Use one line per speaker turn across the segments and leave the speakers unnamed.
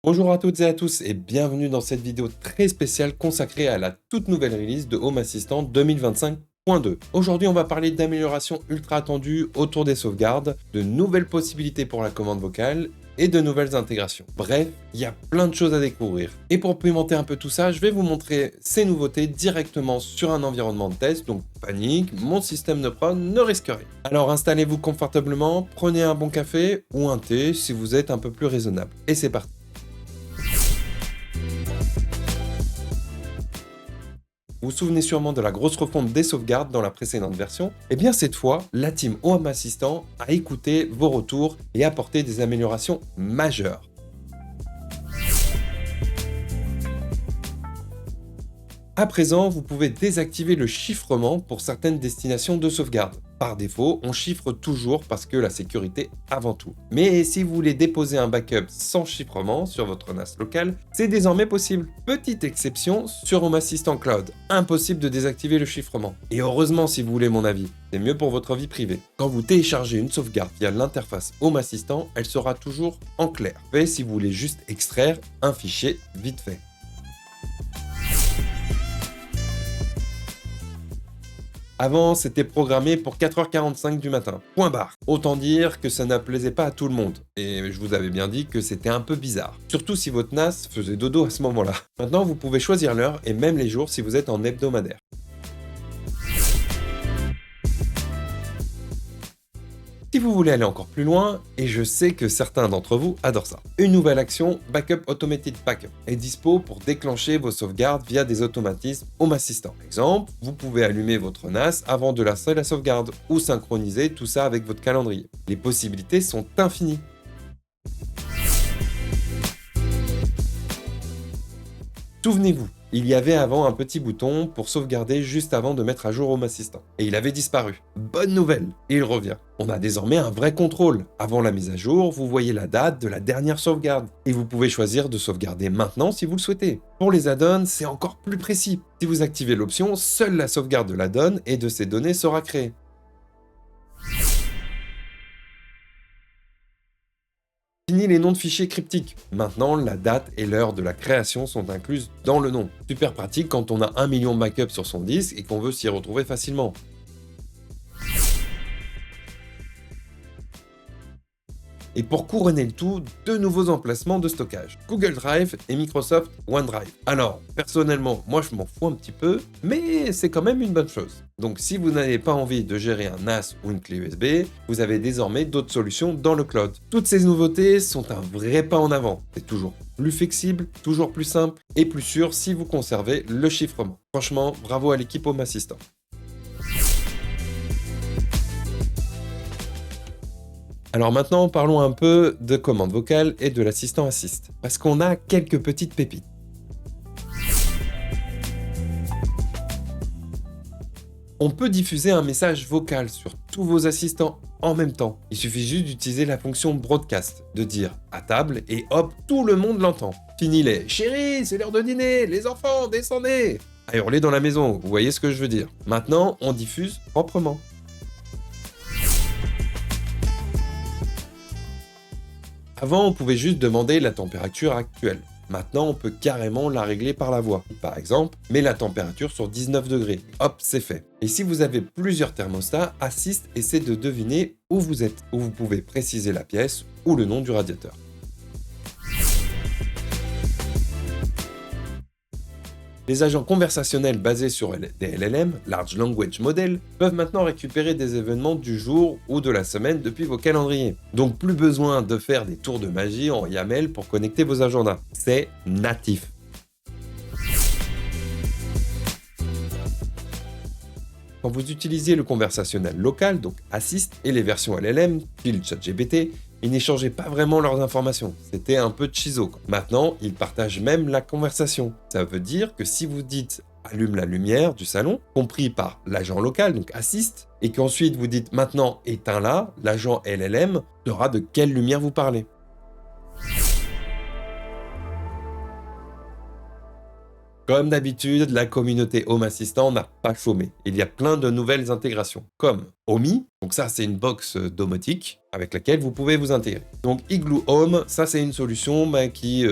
Bonjour à toutes et à tous et bienvenue dans cette vidéo très spéciale consacrée à la toute nouvelle release de Home Assistant 2025.2. Aujourd'hui, on va parler d'améliorations ultra attendues autour des sauvegardes, de nouvelles possibilités pour la commande vocale et de nouvelles intégrations. Bref, il y a plein de choses à découvrir. Et pour pimenter un peu tout ça, je vais vous montrer ces nouveautés directement sur un environnement de test, donc panique, mon système de prod ne risque rien. Alors installez-vous confortablement, prenez un bon café ou un thé si vous êtes un peu plus raisonnable. Et c'est parti. Vous vous souvenez sûrement de la grosse refonte des sauvegardes dans la précédente version. Et bien cette fois, la team Home Assistant a écouté vos retours et apporté des améliorations majeures. À présent, vous pouvez désactiver le chiffrement pour certaines destinations de sauvegarde. Par défaut, on chiffre toujours parce que la sécurité avant tout. Mais si vous voulez déposer un backup sans chiffrement sur votre NAS local, c'est désormais possible. Petite exception sur Home Assistant Cloud, impossible de désactiver le chiffrement. Et heureusement si vous voulez mon avis, c'est mieux pour votre vie privée. Quand vous téléchargez une sauvegarde via l'interface Home Assistant, elle sera toujours en clair. Fait si vous voulez juste extraire un fichier vite fait. Avant, c'était programmé pour 4h45 du matin. Point barre. Autant dire que ça n'aplaisait pas à tout le monde. Et je vous avais bien dit que c'était un peu bizarre. Surtout si votre NAS faisait dodo à ce moment-là. Maintenant, vous pouvez choisir l'heure et même les jours si vous êtes en hebdomadaire. Si vous voulez aller encore plus loin, et je sais que certains d'entre vous adorent ça, une nouvelle action, Backup Automated Backup, est dispo pour déclencher vos sauvegardes via des automatismes Home Assistant. Par exemple, vous pouvez allumer votre NAS avant de lancer la sauvegarde, ou synchroniser tout ça avec votre calendrier. Les possibilités sont infinies. Souvenez-vous, il y avait avant un petit bouton pour sauvegarder juste avant de mettre à jour Home Assistant. Et il avait disparu. Bonne nouvelle, il revient. On a désormais un vrai contrôle. Avant la mise à jour, vous voyez la date de la dernière sauvegarde. Et vous pouvez choisir de sauvegarder maintenant si vous le souhaitez. Pour les add-ons, c'est encore plus précis. Si vous activez l'option, seule la sauvegarde de l'add-on et de ses données sera créée. Fini les noms de fichiers cryptiques. Maintenant, la date et l'heure de la création sont incluses dans le nom. Super pratique quand on a 1 million de backups sur son disque et qu'on veut s'y retrouver facilement. Et pour couronner le tout, deux nouveaux emplacements de stockage, Google Drive et Microsoft OneDrive. Alors, personnellement, moi je m'en fous un petit peu, mais c'est quand même une bonne chose. Donc si vous n'avez pas envie de gérer un NAS ou une clé USB, vous avez désormais d'autres solutions dans le cloud. Toutes ces nouveautés sont un vrai pas en avant. C'est toujours plus flexible, toujours plus simple et plus sûr si vous conservez le chiffrement. Franchement, bravo à l'équipe Home Assistant. Alors maintenant, parlons un peu de commande vocale et de l'assistant Assist, parce qu'on a quelques petites pépites. On peut diffuser un message vocal sur tous vos assistants en même temps. Il suffit juste d'utiliser la fonction broadcast, de dire à table et hop, tout le monde l'entend. Fini les chérie, c'est l'heure de dîner, les enfants, descendez à hurler dans la maison, vous voyez ce que je veux dire. Maintenant, on diffuse proprement. Avant, on pouvait juste demander la température actuelle. Maintenant, on peut carrément la régler par la voix. Par exemple, mets la température sur 19 degrés. Hop, c'est fait. Et si vous avez plusieurs thermostats, Assist essaie de deviner où vous êtes, où vous pouvez préciser la pièce ou le nom du radiateur. Les agents conversationnels basés sur des LLM, Large Language Model, peuvent maintenant récupérer des événements du jour ou de la semaine depuis vos calendriers. Donc plus besoin de faire des tours de magie en YAML pour connecter vos agendas. C'est natif. Quand vous utilisez le conversationnel local, donc Assist, et les versions LLM, style ChatGPT, ils n'échangeaient pas vraiment leurs informations. C'était un peu chizo. Maintenant, ils partagent même la conversation. Ça veut dire que si vous dites « allume la lumière du salon », compris par l'agent local, donc Assist, et qu'ensuite vous dites « maintenant éteins-la », l'agent LLM saura de quelle lumière vous parlez. Comme d'habitude, la communauté Home Assistant n'a pas chômé. Il y a plein de nouvelles intégrations, comme Homey. Donc ça, c'est une box domotique avec laquelle vous pouvez vous intégrer. Donc Igloo Home, ça c'est une solution qui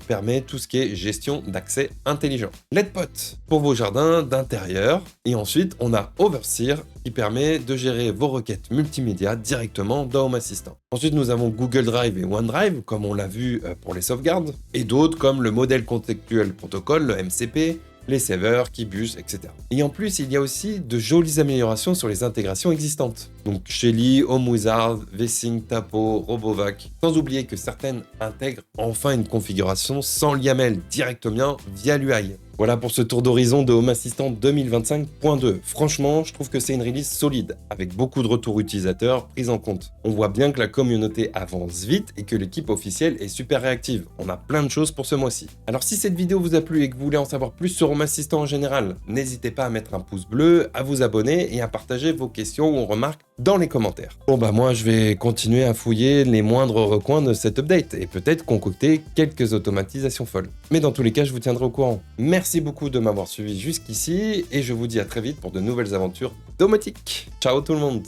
permet tout ce qui est gestion d'accès intelligent. LEDpot pour vos jardins d'intérieur. Et ensuite, on a Overseer qui permet de gérer vos requêtes multimédia directement dans Home Assistant. Ensuite, nous avons Google Drive et OneDrive, comme on l'a vu pour les sauvegardes, et d'autres comme le modèle contextuel protocole, le MCP, les savers, Keybus, etc. Et en plus, il y a aussi de jolies améliorations sur les intégrations existantes. Donc Shelly, HomeWizard, VSync, Tapo, Robovac. Sans oublier que certaines intègrent enfin une configuration sans YAML directement via l'UI. Voilà pour ce tour d'horizon de Home Assistant 2025.2. Franchement, je trouve que c'est une release solide, avec beaucoup de retours utilisateurs pris en compte. On voit bien que la communauté avance vite et que l'équipe officielle est super réactive. On a plein de choses pour ce mois-ci. Alors si cette vidéo vous a plu et que vous voulez en savoir plus sur Home Assistant en général, n'hésitez pas à mettre un pouce bleu, à vous abonner et à partager vos questions ou remarques dans les commentaires. Bon moi je vais continuer à fouiller les moindres recoins de cette update et peut-être concocter quelques automatisations folles. Mais dans tous les cas, je vous tiendrai au courant. Merci beaucoup de m'avoir suivi jusqu'ici et je vous dis à très vite pour de nouvelles aventures domotiques. Ciao tout le monde!